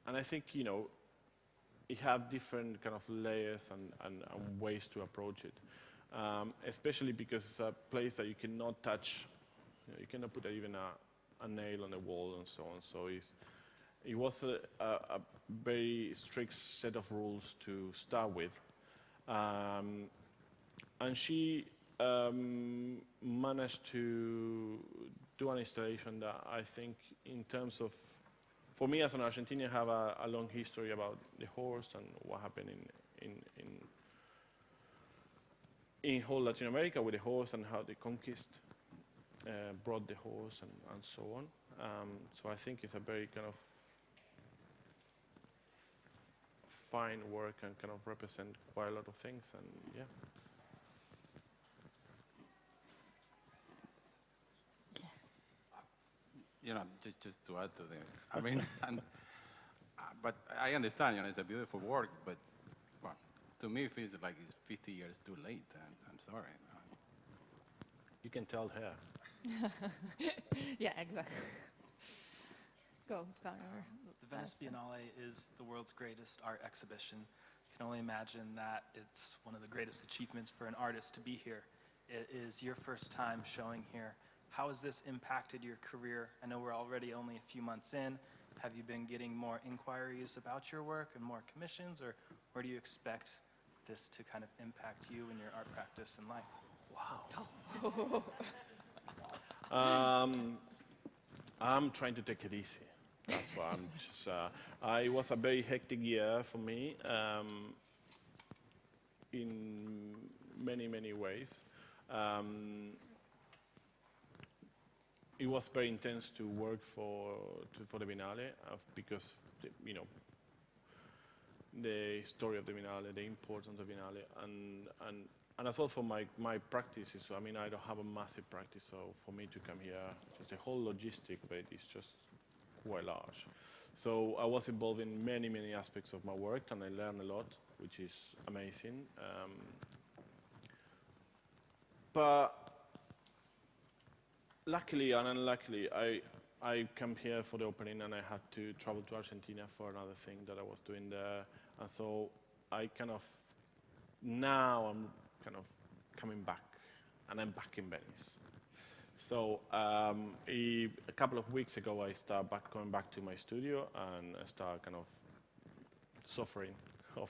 I think, you know, it have different kind of layers and ways to approach it, especially because it's a place that you cannot touch. You know, you cannot put even a nail on the wall and so on. So it was a very strict set of rules to start with. And she managed to do an installation that I think, in terms of, for me as an Argentinian, have a long history about the horse and what happened in whole Latin America with the horse and how the conquest brought the horse and so on. So I think it's a very kind of fine work and kind of represent quite a lot of things, and yeah. You know, just to add to the, I mean, but I understand, you know, it's a beautiful work, but well, to me it feels like it's 50 years too late, and I'm sorry. You can tell her. Yeah, exactly. Go, Connor. The Venice Biennale is the world's greatest art exhibition. You can only imagine that it's one of the greatest achievements for an artist to be here. It is your first time showing here. How has this impacted your career? I know we're already only a few months in. Have you been getting more inquiries about your work and more commissions, or where do you expect this to kind of impact you in your art practice and life? Wow. I'm trying to take it easy. That's why I'm just. It was a very hectic year for me in many ways. It was very intense to work for the Biennale because you know, the story of the Biennale, the importance of the Biennale, and as well for my practices. So I mean, I don't have a massive practice, so for me to come here, just the whole logistic of it is just quite large. So I was involved in many aspects of my work, and I learned a lot, which is amazing. But luckily and unluckily, I come here for the opening, and I had to travel to Argentina for another thing that I was doing there, and so I kind of, now I'm kind of coming back, and I'm back in Venice. So a couple of weeks ago, I started going back to my studio, and I started kind of suffering of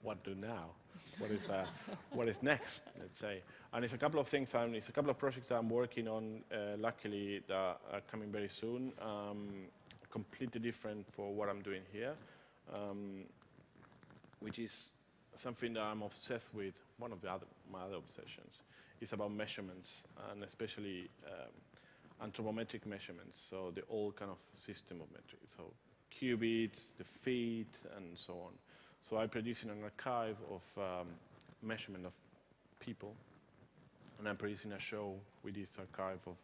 what to do now. What is next, let's say. And it's a couple of things, it's a couple of projects that I'm working on, luckily, that are coming very soon, completely different for what I'm doing here, which is something that I'm obsessed with. One of my other obsessions is about measurements, and especially anthropometric measurements, so the whole kind of system of metrics, so cubits, the feet, and so on. So I'm producing an archive of measurement of people, and I'm producing a show with this archive of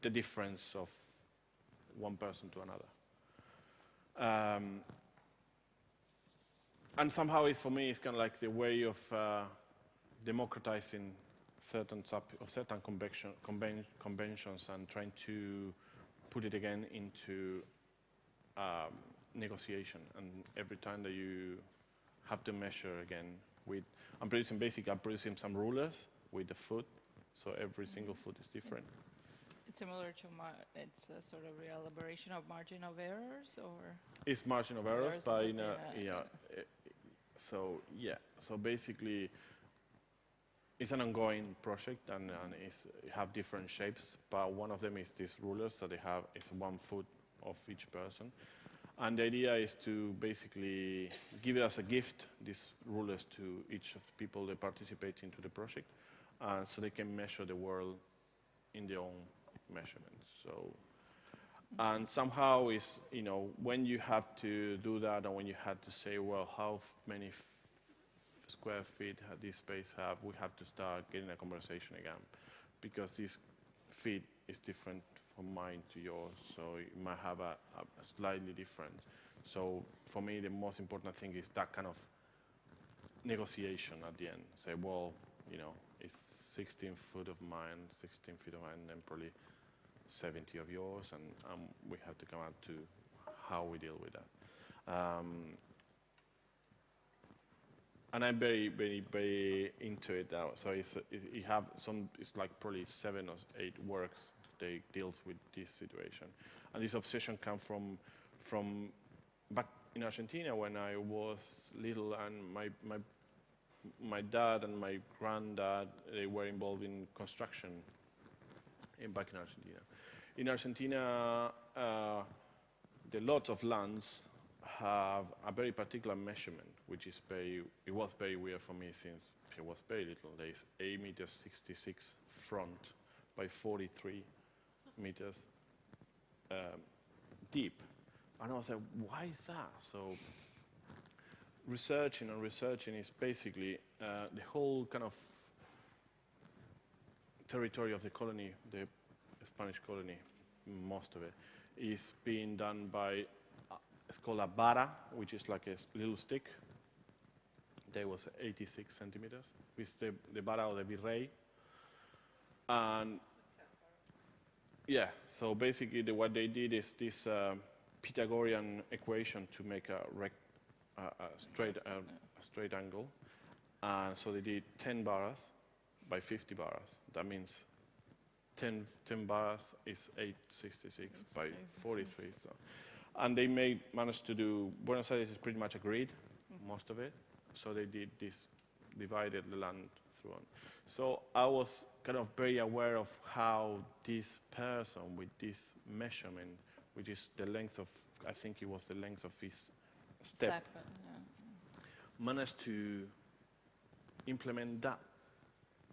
the difference of one person to another. And somehow, for me, it's kind of like the way of democratizing certain conventions and trying to put it again into negotiation. And every time that you have to measure again I'm producing some rulers with the foot, so every single foot is different. It's similar to it's a sort of re-elaboration of margin of errors, or? It's margin of errors, but so basically, it's an ongoing project, and it have different shapes, but one of them is these rulers that they have is 1 foot of each person. And the idea is to basically give it as a gift, these rulers, to each of the people that participate into the project, so they can measure the world in their own measurements. So, and somehow is, you know, when you have to do that, and when you had to say, well, how many square feet this space have, we have to start getting a conversation again, because this feet is different from mine to yours, so it might have a slightly different. So for me, the most important thing is that kind of negotiation at the end. Say, well, you know, it's 16 feet of mine, 16 feet of mine, and then probably 70 of yours, and we have to come out to how we deal with that. And I'm very, very, very into it now. So you have some, it's like probably 7 or 8 works that deals with this situation. And this obsession comes from back in Argentina when I was little, and my dad and my granddad, they were involved in construction back in Argentina. In Argentina, the lots of lands have a very particular measurement, which is it was very weird for me since I was very little. There is 8 meters 66 front by 43 meters deep. And I was like, why is that? So researching is basically the whole kind of territory of the colony, the Spanish colony, most of it, is being done by, it's called a vara, which is like a little stick. There was 86 centimeters, with the vara or the virrey. And yeah, so basically what they did is this Pythagorean equation to make a straight angle. And so they did 10 varas by 50 varas. That means 10 varas is 866 by 43. So. And they managed to do, Buenos Aires is pretty much a grid, most of it. So they did this, divided the land through on. So I was kind of very aware of how this person with this measurement, which is the length of, I think it was the length of his step, managed to implement that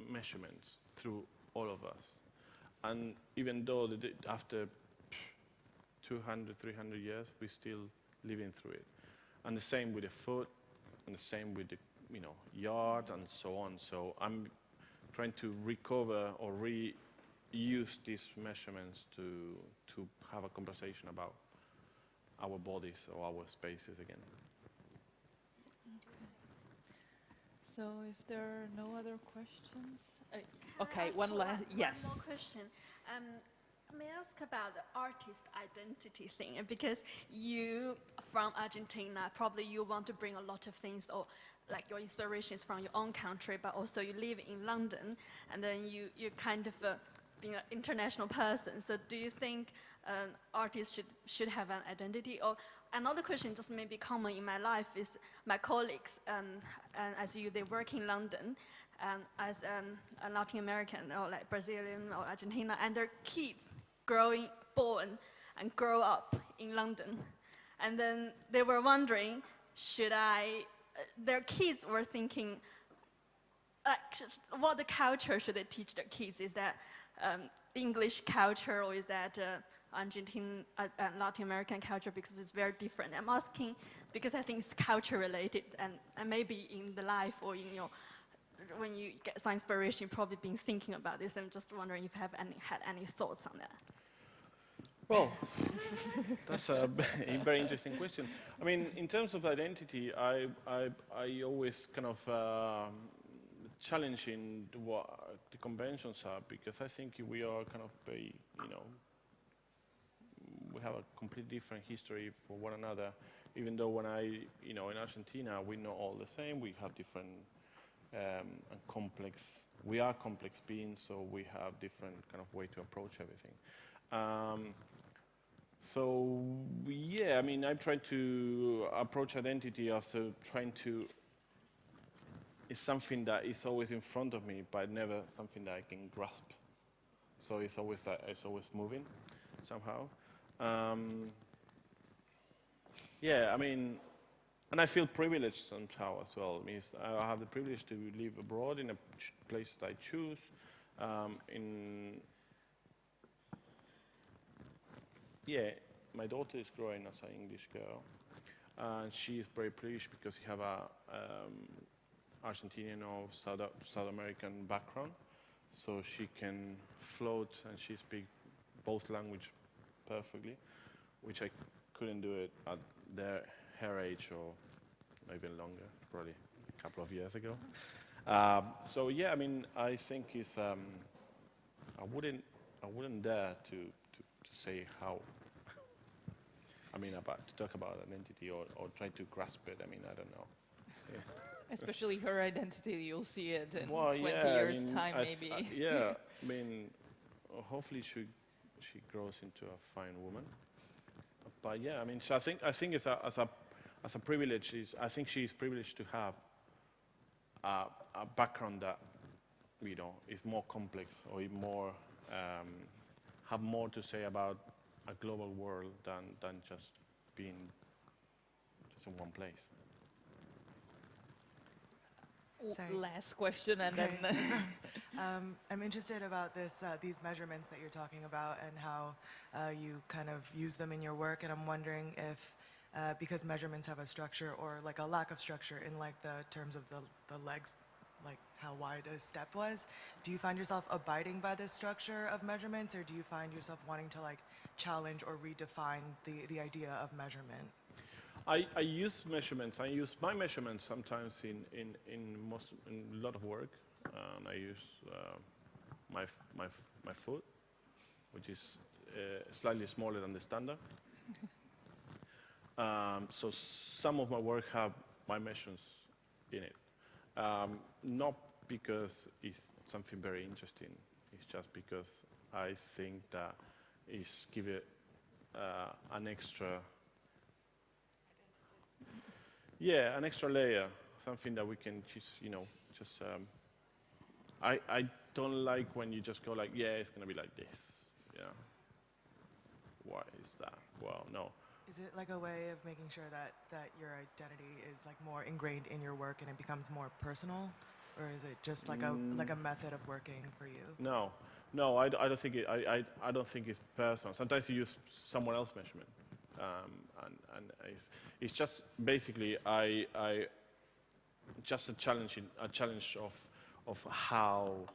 measurement through all of us. And even though after 200, 300 years, we're still living through it. And the same with the foot, and the same with the yard, and so on. So I'm trying to recover or reuse these measurements to have a conversation about our bodies or our spaces again. So if there are no other questions, Can okay, I ask one last, yes. One more question. May I ask about the artist identity thing? Because you, from Argentina, probably you want to bring a lot of things, or like your inspirations from your own country, but also you live in London, and then you kind of being an international person. So do you think artists should have an identity? Or another question, just maybe common in my life, is my colleagues, and as they work in London, as a Latin American or like Brazilian or Argentina, and their kids born and grow up in London. And then they were wondering, their kids were thinking, what the culture should they teach their kids? Is that English culture, or is that Argentine, Latin American culture, because it's very different? I'm asking because I think it's culture related, and maybe in the life or in when you get some inspiration, you've probably been thinking about this. I'm just wondering if you have had any thoughts on that. Well, that's a very interesting question. I mean, in terms of identity, I always kind of challenging what the conventions are, because I think we are kind of very, we have a completely different history for one another. Even though when in Argentina, we know all the same, we have different and complex. We are complex beings, so we have different kind of way to approach everything. So yeah, I mean, I'm trying to approach identity after trying to. It's something that is always in front of me, but never something that I can grasp. So it's always moving somehow. Yeah, I mean. And I feel privileged somehow as well. It means I have the privilege to live abroad in a place that I choose. My daughter is growing as an English girl, and she is very privileged because she have a Argentinian or South American background, so she can float and she speaks both languages perfectly, which I couldn't do it at her age or even longer, probably a couple of years ago. So yeah, I mean, I think it's I wouldn't dare say how. I mean, to talk about identity or try to grasp it. I mean, I don't know. Yeah. Especially her identity, you'll see it in Well, 20 yeah, years' I mean, time, maybe. yeah, I mean, hopefully she grows into a fine woman. But yeah, I mean, so I think as a privilege I think she's privileged to have a background that is more complex or more have more to say about a global world than just being just in one place. Sorry. Last question, and Okay. then I'm interested about these measurements that you're talking about and how you kind of use them in your work, and I'm wondering if, because measurements have a structure or like a lack of structure in like the terms of the legs, like how wide a step was, do you find yourself abiding by this structure of measurements, or do you find yourself wanting to like challenge or redefine the idea of measurement? I use measurements. I use my measurements sometimes in a lot of work. And I use my foot, which is slightly smaller than the standard. So some of my work have my measurements in it. Not because it's something very interesting. It's just because I think that it's give it an extra. Yeah, an extra layer, something that we can just, I don't like when you just go like, yeah, it's going to be like this, yeah. Why is that? Well, no. Is it like a way of making sure that your identity is like more ingrained in your work and it becomes more personal? Or is it just like a method of working for you? No, I don't think I don't think it's personal. Sometimes you use someone else's measurement. And it's just basically just a challenge of how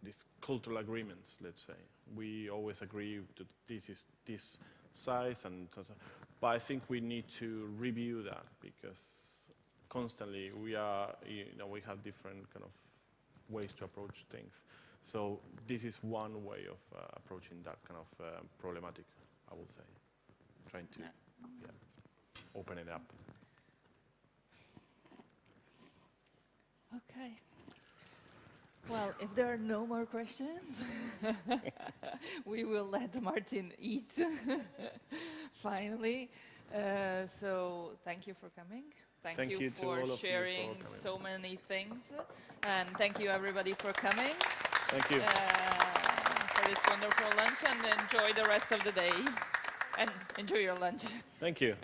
these cultural agreements, let's say, we always agree that this is this size, but I think we need to review that because constantly we have different kind of ways to approach things. So this is one way of approaching that kind of problematic, I would say, trying to open it up. okay. Well, if there are no more questions, we will let Martin eat, finally. So thank you for coming. Thank you to all for of you sharing for coming. so many things. And thank you, everybody, for coming. Thank you. For this wonderful lunch, and enjoy the rest of the day. And enjoy your lunch. Thank you.